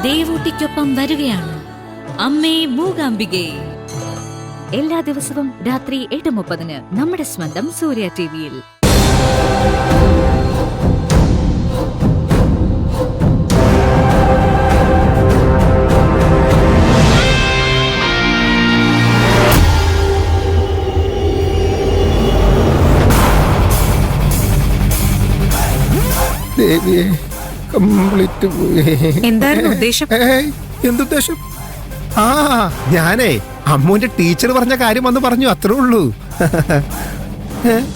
ദേവൂട്ടിക്കൊപ്പം വരികയാണ് അമ്മേ മൂകാംബികേ. എല്ലാ ദിവസവും രാത്രി 8:30 നമ്മുടെ സ്വന്തം സൂര്യ ടിവിയിൽ. എന്തായിരുന്നു ഉദ്ദേശം? എന്തുദ്ദേശം? ആ, ഞാനേ അമ്മുവിന്റെ ടീച്ചർ പറഞ്ഞ കാര്യം വന്ന് പറഞ്ഞു, അത്രേ ഉള്ളൂ.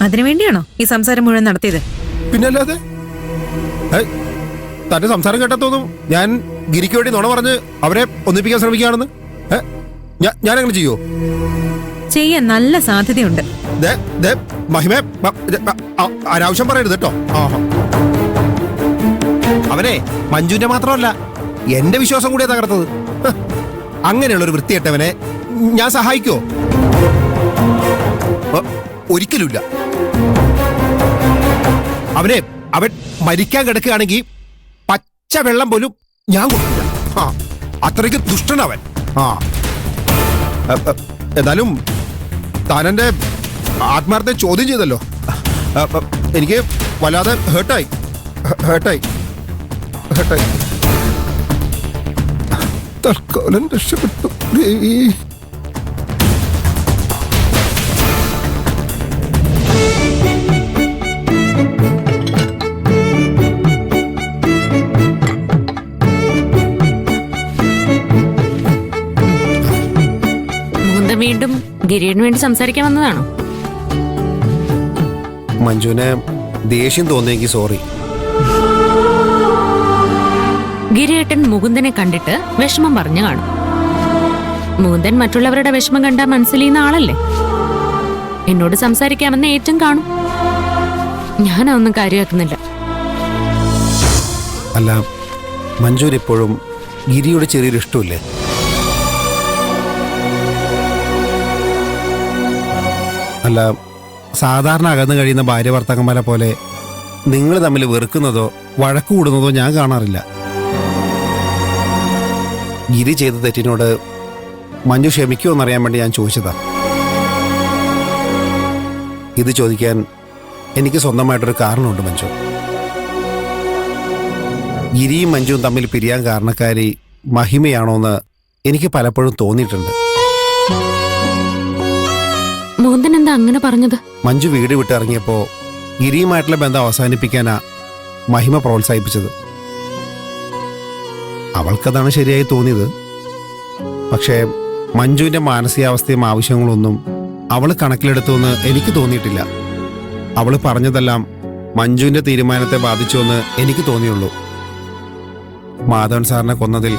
അതിനുവേണ്ടിയാണോ ഈ സംസാരം മുഴുവൻ നടത്തിയത്? പിന്നല്ലാതെ തന്റെ സംസാരം കേട്ടാ തോന്നും ഞാൻ ഗിരിക്ക് വേണ്ടി നുണ പറഞ്ഞ് അവരെ ഒന്നിപ്പിക്കാൻ ശ്രമിക്കുകയാണെന്ന്. ഞാൻ അങ്ങനെ ചെയ്യോ? ചെയ്യാൻ നല്ല സാധ്യതയുണ്ട്. മഹിമേ, അനാവശ്യം പറയരുത് കേട്ടോ. അവനെ മഞ്ജുവിന്റെ മാത്രമല്ല എന്റെ വിശ്വാസം കൂടിയാ തകർത്തത്. അങ്ങനെയുള്ള ഒരു വൃത്തികെട്ടവനെ ഞാൻ സഹായിക്കോ? ഒരിക്കലുമില്ല. അവൻ മരിക്കാൻ കിടക്കുകയാണെങ്കിൽ പച്ച വെള്ളം പോലും ഞാൻ കൊടുക്കില്ല. അത്രയ്ക്ക് ദുഷ്ടനവൻ. എന്നാലും താനെന്റെ ആത്മാർത്ഥത്തെ ചോദ്യം ചെയ്തല്ലോ. എനിക്ക് വല്ലാതെ ഹേർട്ടായി. തൽക്കാലം രക്ഷപ്പെട്ടു. വീണ്ടും ഗിരിയേട്ടന് വേണ്ടി സംസാരിക്കാൻ വന്നതാണോ? മഞ്ജുവിന് ദേഷ്യം തോന്നിയെങ്കിൽ സോറി. ഗിരിയേട്ടൻ മുകുന്ദനെ കണ്ടിട്ട് വിഷമം പറഞ്ഞു കാണും. മുകുന്ദൻ മറ്റുള്ളവരുടെ വിഷമം കണ്ടാൽ മനസ്സിലിയുന്ന ആളല്ലേ. എന്നോട് സംസാരിക്കാമെന്ന് ഏറ്റവും കാണും. ഞാനതൊന്നും കാര്യമാക്കുന്നില്ല. അല്ല, മഞ്ജുവിന് ഇപ്പോഴും ഗിരിയുടെ ചെറിയൊരു ഇഷ്ടമില്ലേ? അല്ല, സാധാരണ അകന്നു കഴിയുന്ന ഭാര്യ ഭർത്താക്കന്മാരെ പോലെ നിങ്ങൾ തമ്മിൽ വെറുക്കുന്നതോ വഴക്കു കൂടുന്നതോ ഞാൻ കാണാറില്ല. ഗിരി ചെയ്ത തെറ്റിനോട് മഞ്ജു ക്ഷമിക്കുമോ എന്നറിയാൻ വേണ്ടി ഞാൻ ചോദിച്ചതാ. ഇത് ചോദിക്കാൻ എനിക്ക് സ്വന്തമായിട്ടൊരു കാരണമുണ്ട് മഞ്ജു. ഗിരിയും മഞ്ജുവും തമ്മിൽ പിരിയാൻ കാരണക്കാരി മഹിമയാണോന്ന് എനിക്ക് പലപ്പോഴും തോന്നിയിട്ടുണ്ട്. മുകുന്ദൻ എന്താ അങ്ങനെ പറഞ്ഞത്? മഞ്ജു വീട് വിട്ടിറങ്ങിയപ്പോ ഗിരിയുമായിട്ടുള്ള ബന്ധം അവസാനിപ്പിക്കാനാ മഹിമ പ്രോത്സാഹിപ്പിച്ചത്. അവൾക്കതാണ് ശരിയായി തോന്നിയത്. പക്ഷേ മഞ്ജുവിന്റെ മാനസികാവസ്ഥയും ആവശ്യങ്ങളൊന്നും അവൾ കണക്കിലെടുത്തുവെന്ന് എനിക്ക് തോന്നിയിട്ടില്ല. അവൾ പറഞ്ഞതെല്ലാം മഞ്ജുവിന്റെ തീരുമാനത്തെ ബാധിച്ചുവെന്ന് എനിക്ക് തോന്നിയുള്ളൂ. മാധവൻ സാറിനെ കൊന്നതിൽ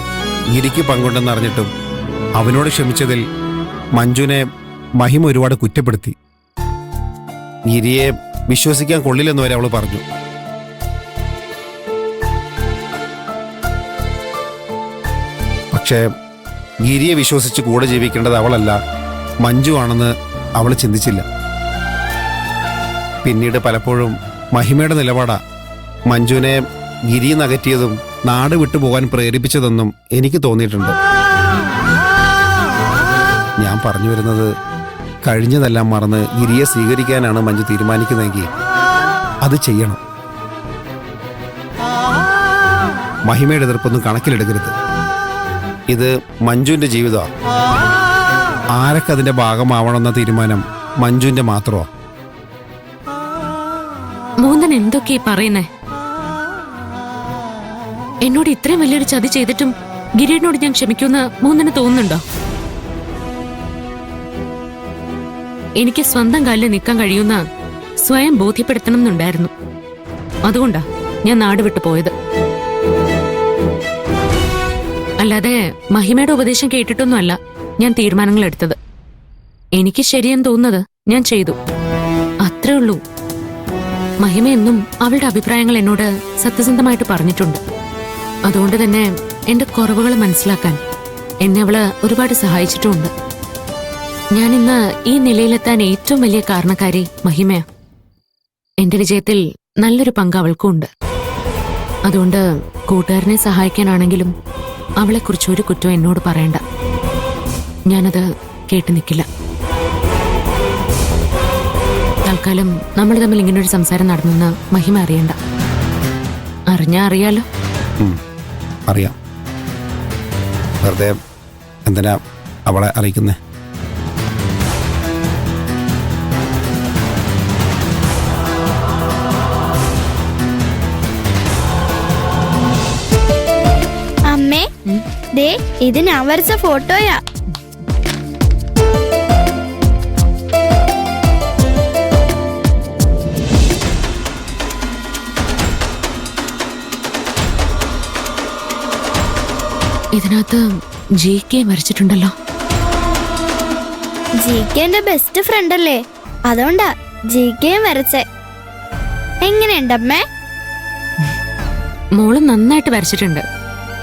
ഗിരിക്ക് പങ്കുണ്ടെന്നറിഞ്ഞിട്ടും അവനോട് ക്ഷമിച്ചതിൽ മഞ്ജുവിനെ മഹിമ ഒരുപാട് കുറ്റപ്പെടുത്തി. ഗിരിയെ വിശ്വസിക്കാൻ കൊള്ളില്ലെന്ന് വരെ അവൾ പറഞ്ഞു. പക്ഷേ ഗിരിയെ വിശ്വസിച്ച് കൂടെ ജീവിക്കേണ്ടത് അവളല്ല, മഞ്ജു ആണെന്ന് അവൾ ചിന്തിച്ചില്ല. പിന്നീട് പലപ്പോഴും മഹിമയുടെ നിലപാടാ മഞ്ജുവിനെ ഗിരിയിൽ നിന്ന് അകറ്റിയതും നാട് വിട്ടുപോകാൻ പ്രേരിപ്പിച്ചതെന്നും എനിക്ക് തോന്നിയിട്ടുണ്ട്. ഞാൻ പറഞ്ഞു വരുന്നത്, കഴിഞ്ഞതെല്ലാം മറന്ന് ഗിരിയെ സ്വീകരിക്കാനാണ് മഞ്ജു തീരുമാനിക്കുന്നതെങ്കിൽ അത് ചെയ്യണം. മഹിമയുടെ എതിർപ്പൊന്നും കണക്കിലെടുക്കരുത്. ഇത് മഞ്ജുവിന്റെ ജീവിതമാണ്. ആരൊക്കെ അതിന്റെ ഭാഗമാവണമെന്ന തീരുമാനം മഞ്ജുവിന്റെ മാത്രമോ? മുകുന്ദൻ എന്തൊക്കെയാ പറയുന്നേ? എന്നോട് ഇത്രയും വലിയൊരു ചതി ചെയ്തിട്ടും ഗിരിയേട്ടനോട് ഞാൻ ക്ഷമിക്കുമെന്ന് മുകുന്ദന് തോന്നുന്നുണ്ടോ? എനിക്ക് സ്വന്തം കാലിൽ നിൽക്കാൻ കഴിയുന്ന സ്വയം ബോധ്യപ്പെടുത്തണം എന്നുണ്ടായിരുന്നു. അതുകൊണ്ടാ ഞാൻ നാട് വിട്ടു പോയത്. അല്ലാതെ മഹിമയുടെ ഉപദേശം കേട്ടിട്ടൊന്നുമല്ല ഞാൻ തീരുമാനങ്ങൾ എടുത്തത്. എനിക്ക് ശരിയെന്ന് തോന്നുന്നത് ഞാൻ ചെയ്തു, അത്രേ ഉള്ളൂ. മഹിമ എന്നും അവളുടെ അഭിപ്രായങ്ങൾ എന്നോട് സത്യസന്ധമായിട്ട് പറഞ്ഞിട്ടുണ്ട്. അതുകൊണ്ട് തന്നെ എന്റെ കുറവുകൾ മനസ്സിലാക്കാൻ എന്നെ അവള് ഒരുപാട് സഹായിച്ചിട്ടുമുണ്ട്. ഞാനിന്ന് ഈ നിലയിലെത്താൻ ഏറ്റവും വലിയ കാരണക്കാരി മഹിമയാ. എന്റെ വിജയത്തിൽ നല്ലൊരു പങ്ക് അവൾക്കും ഉണ്ട്. അതുകൊണ്ട് കൂട്ടുകാരനെ സഹായിക്കാനാണെങ്കിലും അവളെക്കുറിച്ച് ഒരു കുറ്റവും എന്നോട് പറയണ്ട. ഞാനത് കേട്ടു നിൽക്കില്ല. തൽക്കാലം നമ്മൾ തമ്മിൽ ഇങ്ങനൊരു സംസാരം നടന്നെന്ന് മഹിമ അറിയണ്ട. അറിഞ്ഞാ അറിയാലോ. അറിയാം. വെറുതെ എന്തിനാ അവളെ അറിയിക്കുന്നേ? അമ്മേ, ദേ ഇത് ഞാൻ വരച്ച ഫോട്ടോയാ. ഇതിനകത്ത് GK വരച്ചിട്ടുണ്ടല്ലോ. GK എന്റെ ബെസ്റ്റ് ഫ്രണ്ട് അല്ലേ, അതുകൊണ്ടാ GK വരച്ചേ. എങ്ങനെയുണ്ടമ്മേ? മോള് നന്നായിട്ട് വരച്ചിട്ടുണ്ട്.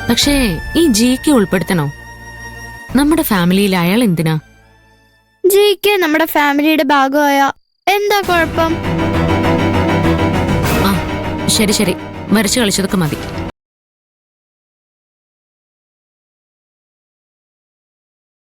പക്ഷേ ഈ GK ഉൾപ്പെടുത്തണോ? നമ്മുടെ ഫാമിലിയിൽ അയാൾ എന്തിനാ? GK നമ്മുടെ ഫാമിലിയുടെ ഭാഗമായ എന്താ കുഴപ്പം? ആ ശരി ശരി, വരച്ചു കളിച്ചതൊക്കെ മതി.